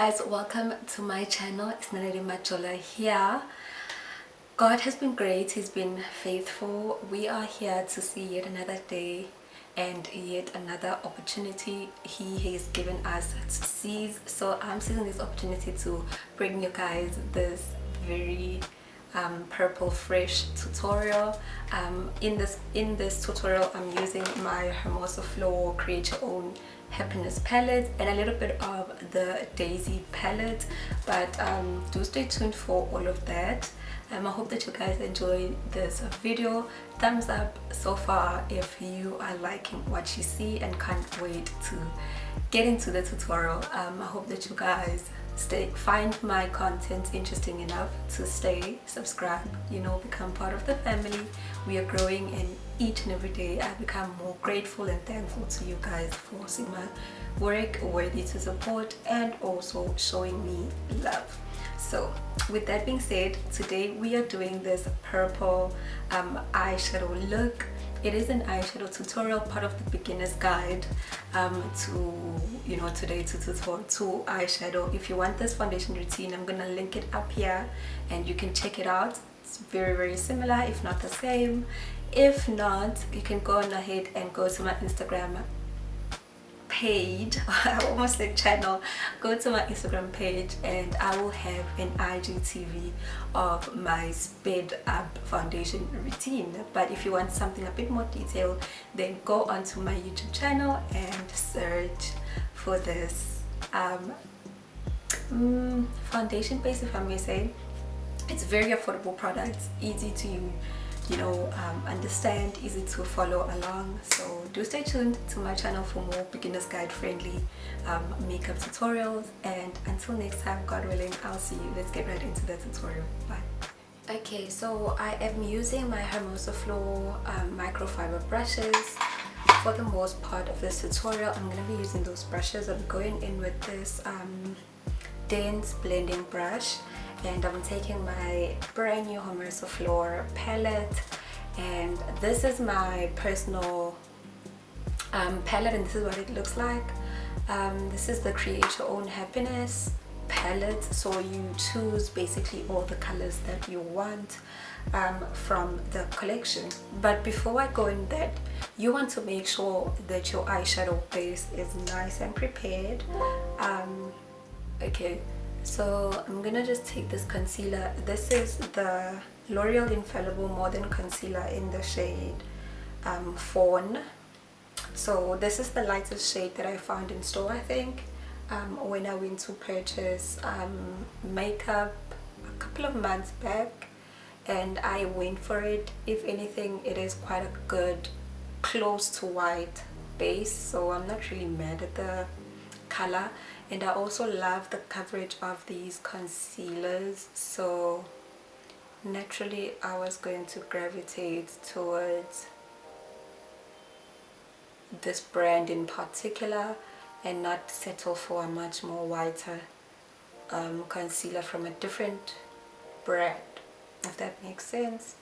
guys, welcome to my channel. It's Naledi Majola here. God has been great. He's been faithful. We are here to see yet another day and yet another opportunity he has given us to seize. So I'm seizing this opportunity to bring you guys this very purple fresh tutorial. In this tutorial I'm using my Hermosa Flow Create Your Own Happiness palette and a little bit of the Daisy palette, but do stay tuned for all of that. I hope that you guys enjoy this video. Thumbs up so far if you are liking what you see, and can't wait to get into the tutorial. I hope that you guys find my content interesting enough to stay subscribed, become part of the family. We are growing, and each and every day I become more grateful and thankful to you guys for seeing my work worthy to support and also showing me love. So with that being said, today we are doing this purple eyeshadow look. It is an eyeshadow tutorial, part of the beginner's guide today to tutorial to eyeshadow. If you want this foundation routine, I'm gonna link it up here and you can check it out. It's very similar, if not the same. If not, you can go on ahead and go to my Instagram page. I almost said channel. Go to my Instagram page and I will have an IGTV of my sped up foundation routine. But if you want something a bit more detailed, then go onto my YouTube channel and search for this foundation base, if I may say. It's very affordable products, easy to understand, easy to follow along. So do stay tuned to my channel for more beginner's guide friendly makeup tutorials, and until next time, God willing, I'll see you. Let's get right into the tutorial. Bye. Okay, so I am using my Hermosa Flow microfiber brushes for the most part of this tutorial. I'm going to be using those brushes. I'm going in with this dense blending brush, and I'm taking my brand new Hermosa Flow palette, and this is my personal palette, and this is what it looks like. This is the Create Your Own Happiness palette, so you choose basically all the colors that you want from the collection. But before I go in that, you want to make sure that your eyeshadow base is nice and prepared. Okay, so I'm gonna just take this concealer. This is the L'Oreal Infallible Modern Concealer in the shade Fawn. So this is the lightest shade that I found in store, I think, when I went to purchase makeup a couple of months back, and I went for it. If anything, it is quite a good close to white base, so I'm not really mad at the color. And I also love the coverage of these concealers, so naturally I was going to gravitate towards this brand in particular and not settle for a much more whiter concealer from a different brand, if that makes sense.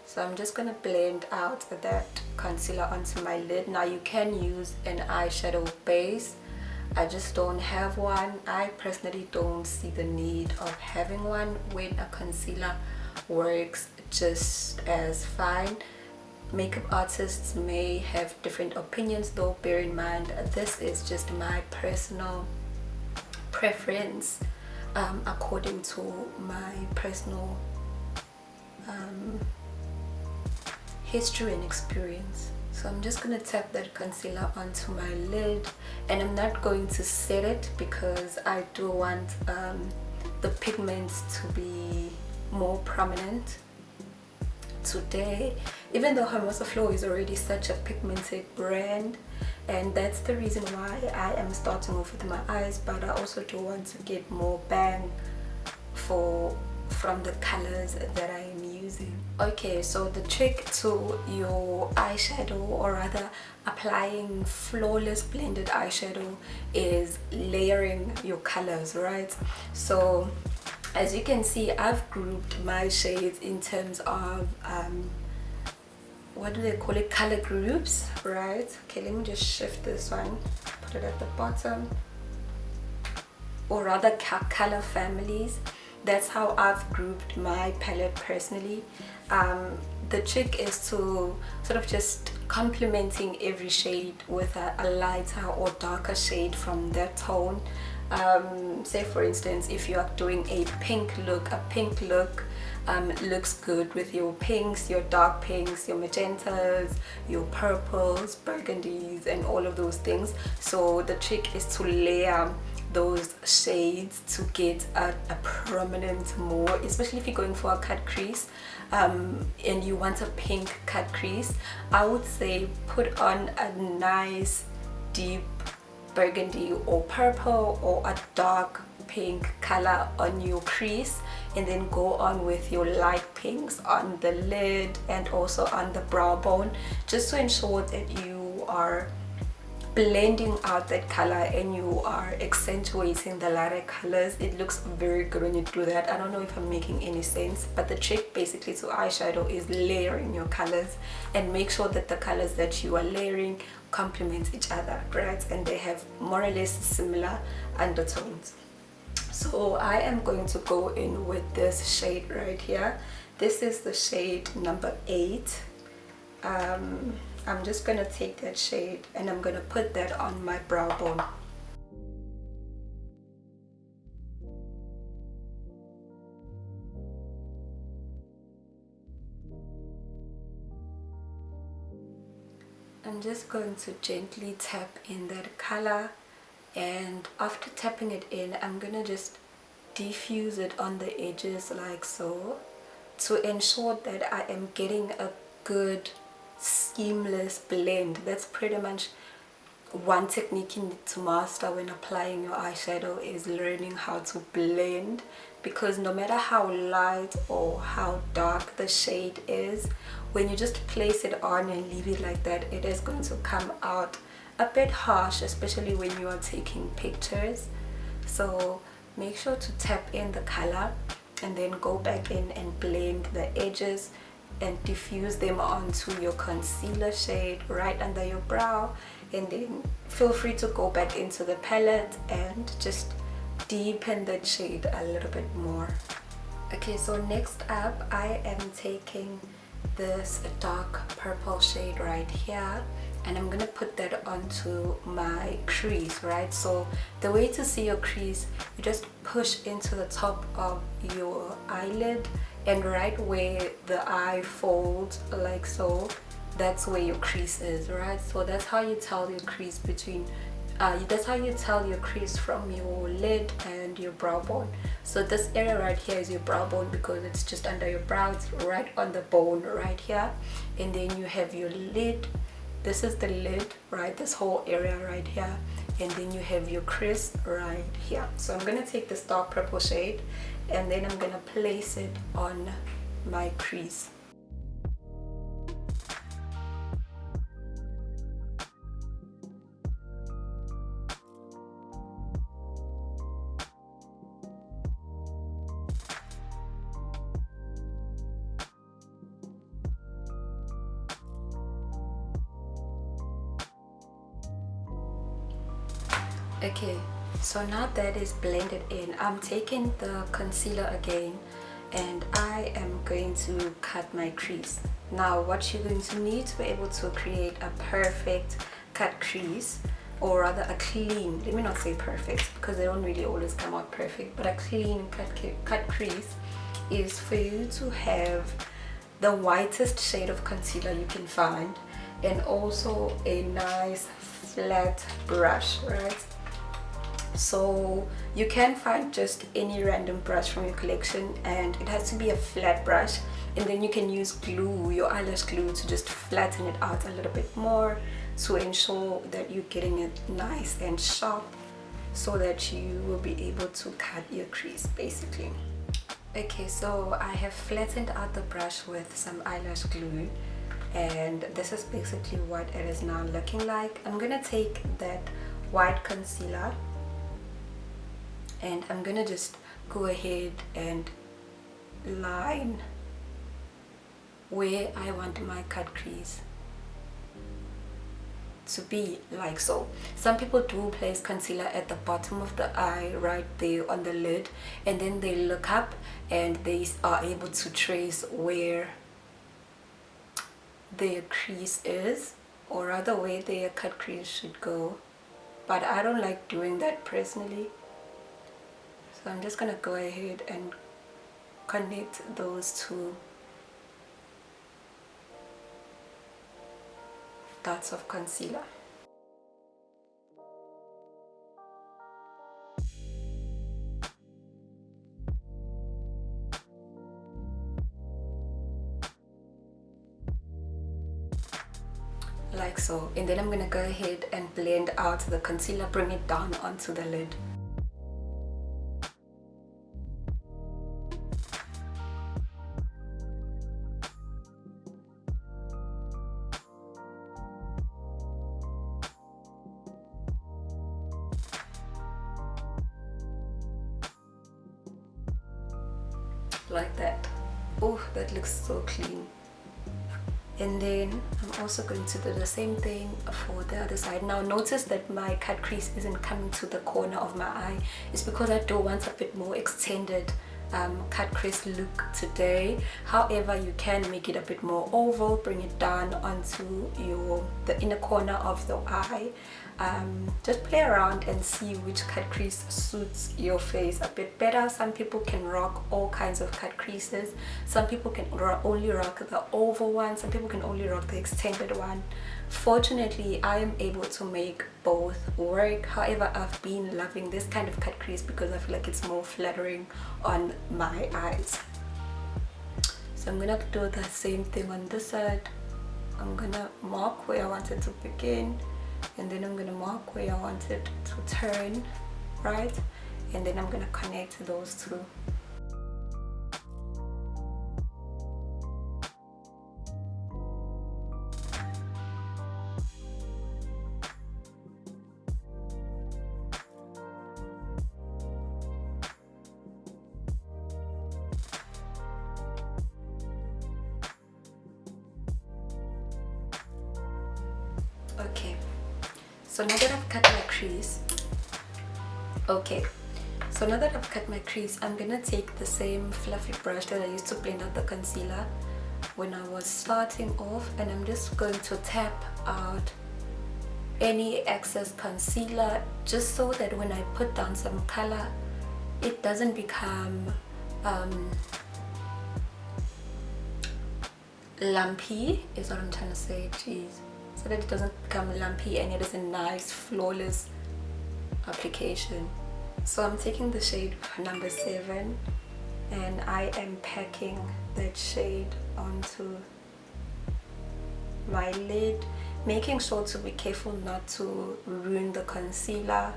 So I'm just going to blend out that concealer onto my lid. Now you can use an eyeshadow base. I just don't have one. I personally don't see the need of having one when a concealer works just as fine. Makeup artists may have different opinions though. Bear in mind, this is just my personal preference according to my personal history and experience. So I'm just going to tap that concealer onto my lid, and I'm not going to set it because I do want the pigments to be more prominent today, even though Hermosa Flow is already such a pigmented brand, and that's the reason why I am starting off with my eyes. But I also do want to get more bang from the colors that I am using. Okay, so the trick to your eyeshadow, or rather applying flawless blended eyeshadow, is layering your colors, right? So as you can see, I've grouped my shades in terms of what do they call it, color groups, right? Okay, let me just shift this one, put it at the bottom. or rather color families. That's how I've grouped my palette personally. The trick is to sort of just complementing every shade with a lighter or darker shade from that tone. Say for instance, if you are doing a pink look looks good with your pinks, your dark pinks, your magentas, your purples, burgundies, and all of those things. So the trick is to layer those shades to get a prominent more, especially if you're going for a cut crease and you want a pink cut crease. I would say put on a nice deep burgundy or purple or a dark pink color on your crease, and then go on with your light pinks on the lid and also on the brow bone, just to ensure that you are blending out that color and you are accentuating the lighter colors. It looks very good when you do that. I don't know if I'm making any sense, but the trick basically to eyeshadow is layering your colors, and make sure that the colors that you are layering complement each other, right? And they have more or less similar undertones. So I am going to go in with this shade right here. This is the shade number 8. I'm just going to take that shade and I'm going to put that on my brow bone. I'm just going to gently tap in that color, and after tapping it in, I'm going to just diffuse it on the edges like so, to ensure that I am getting a good seamless blend. That's pretty much one technique you need to master when applying your eyeshadow, is learning how to blend, because no matter how light or how dark the shade is, when you just place it on and leave it like that, it is going to come out a bit harsh, especially when you are taking pictures. So make sure to tap in the color and then go back in and blend the edges and diffuse them onto your concealer shade right under your brow, and then feel free to go back into the palette and just deepen that shade a little bit more. Okay, so next up I am taking this dark purple shade right here, and I'm gonna put that onto my crease, right? So the way to see your crease, you just push into the top of your eyelid, and right where the eye folds like so, that's where your crease is, right? So that's how you tell your crease between that's how you tell your crease from your lid and your brow bone. So this area right here is your brow bone because it's just under your brow, it's right on the bone right here. And then you have your lid, this is the lid, right? This whole area right here. And then you have your crease right here. So I'm gonna take this dark purple shade and then I'm gonna place it on my crease. Okay, so now that is blended in, I'm taking the concealer again and I am going to cut my crease. Now what you're going to need to be able to create a perfect cut crease, or rather a clean, let me not say perfect because they don't really always come out perfect, but a clean cut crease is for you to have the whitest shade of concealer you can find, and also a nice flat brush, right? So you can find just any random brush from your collection, and it has to be a flat brush, and then you can use glue, your eyelash glue, to just flatten it out a little bit more to ensure that you're getting it nice and sharp so that you will be able to cut your crease basically. Okay, so I have flattened out the brush with some eyelash glue, and this is basically what it is now looking like. I'm gonna take that white concealer and I'm gonna just go ahead and line where I want my cut crease. to be like so. Some people do place concealer at the bottom of the eye, right there on the lid, and then they look up and they are able to trace where their crease is, or rather where their cut crease should go. But I don't like doing that personally, so I'm just gonna go ahead and connect those two dots of concealer. Like so, and then I'm gonna go ahead and blend out the concealer, bring it down onto the lid. Like that. Oh, that looks so clean. And then I'm also going to do the same thing for the other side. Now notice that my cut crease isn't coming to the corner of my eye. It's because I do want a bit more extended cut crease look today. However, you can make it a bit more oval, bring it down onto the inner corner of the eye. Just play around and see which cut crease suits your face a bit better. Some people can rock all kinds of cut creases. Some people can only rock the oval one. Some people can only rock the extended one. Fortunately, I am able to make both work. However, I've been loving this kind of cut crease because I feel like it's more flattering on my eyes. So I'm gonna do the same thing on this side. I'm gonna mark where I want it to begin, and then I'm gonna mark where I want it to turn, right? And then I'm gonna connect those two. Okay, so now that I've cut my crease, I'm gonna take the same fluffy brush that I used to blend out the concealer when I was starting off, and I'm just going to tap out any excess concealer, just so that when I put down some color, it doesn't become lumpy, is what I'm trying to say. Jeez. So that it doesn't become lumpy and it is a nice flawless application. So I'm taking the shade number 7 and I am packing that shade onto my lid, making sure to be careful not to ruin the concealer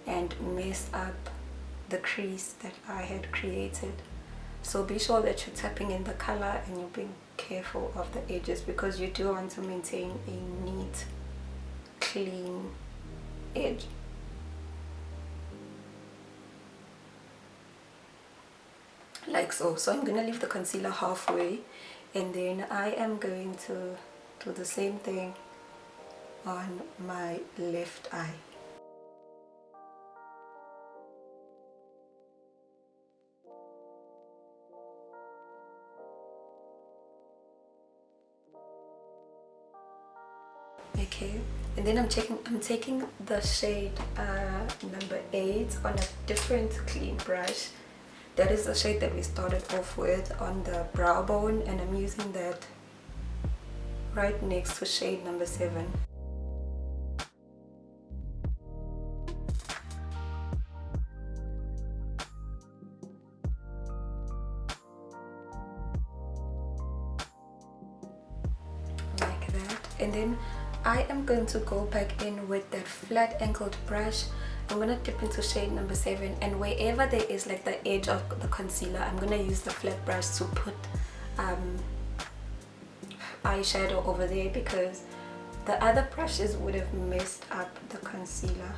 and mess up the crease that I had created. So be sure that you're tapping in the color and you're being careful of the edges, because you do want to maintain a neat, clean edge. Like so. So I'm gonna leave the concealer halfway, and then I am going to do the same thing on my left eye. Okay, and then I'm taking the shade number 8 on a different clean brush. That is the shade that we started off with on the brow bone, and I'm using that right next to shade number 7. Like that. And then I am going to go back in with that flat angled brush. I'm going to dip into shade number 7, and wherever there is like the edge of the concealer, I'm going to use the flat brush to put eyeshadow over there, because the other brushes would have messed up the concealer.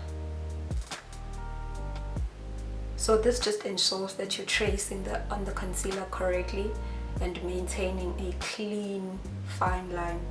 So this just ensures that you're tracing on the concealer correctly and maintaining a clean fine line.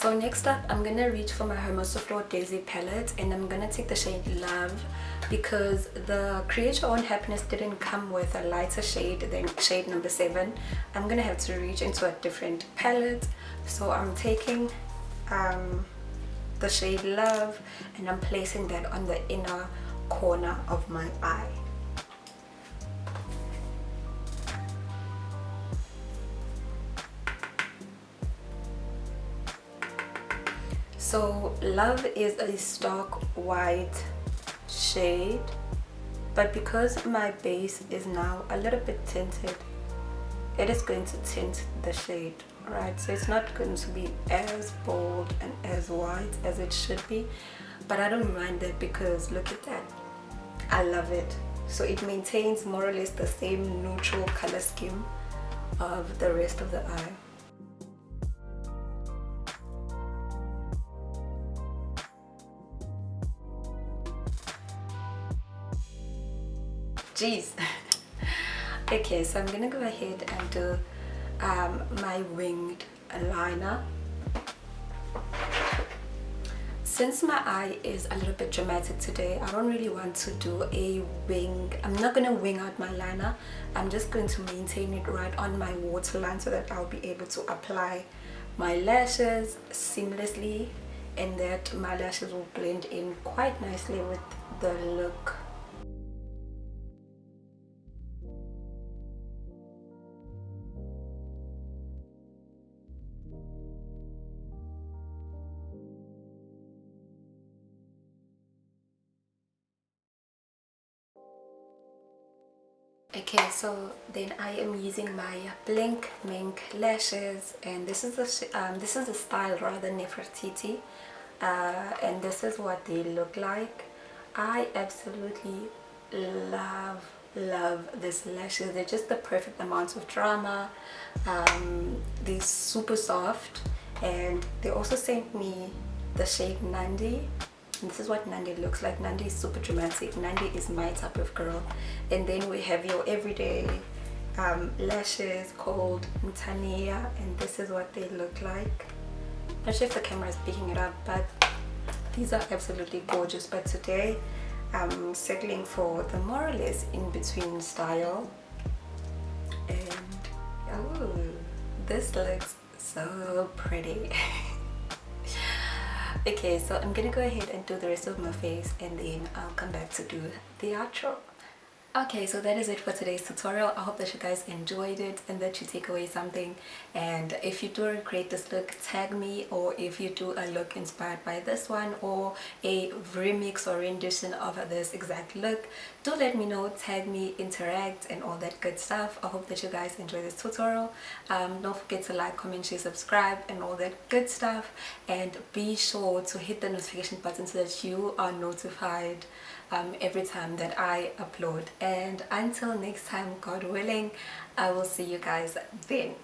So next up, I'm gonna reach for my Mercifully Daisy palette, and I'm gonna take the shade Love, because the Create Your Own Happiness didn't come with a lighter shade than shade number 7. I'm gonna have to reach into a different palette. So I'm taking the shade Love, and I'm placing that on the inner corner of my eye. So Love is a stark white shade, but because my base is now a little bit tinted, it is going to tint the shade, right? So it's not going to be as bold and as white as it should be, but I don't mind that because look at that, I love it. So it maintains more or less the same neutral color scheme of the rest of the eye. Jeez. Okay, so I'm gonna go ahead and do my winged liner. Since my eye is a little bit dramatic today, I don't really want to do a wing. I'm not gonna wing out my liner. I'm just going to maintain it right on my waterline so that I'll be able to apply my lashes seamlessly, and that my lashes will blend in quite nicely with the look. Okay, so then I am using my Blink Mink lashes, and this is the style rather Nefertiti, and this is what they look like. I absolutely love these lashes. They're just the perfect amount of drama. They're super soft, and they also sent me the shade Nandi. And this is what Nandi looks like. Nandi is super dramatic. Nandi is my type of girl. And then we have your everyday lashes called Mtania, and this is what they look like. Not sure if the camera is picking it up, but these are absolutely gorgeous. But today I'm settling for the more or less in between style, and oh, this looks so pretty. Okay, so I'm gonna go ahead and do the rest of my face, and then I'll come back to do the outro. Okay, so that is it for today's tutorial. I hope that you guys enjoyed it and that you take away something. And if you do recreate this look, tag me, or if you do a look inspired by this one or a remix or rendition of this exact look, do let me know, tag me, interact, and all that good stuff. I hope that you guys enjoy this tutorial. Don't forget to like, comment, share, subscribe, and all that good stuff. And be sure to hit the notification button so that you are notified every time that I upload. And until next time, God willing, I will see you guys then.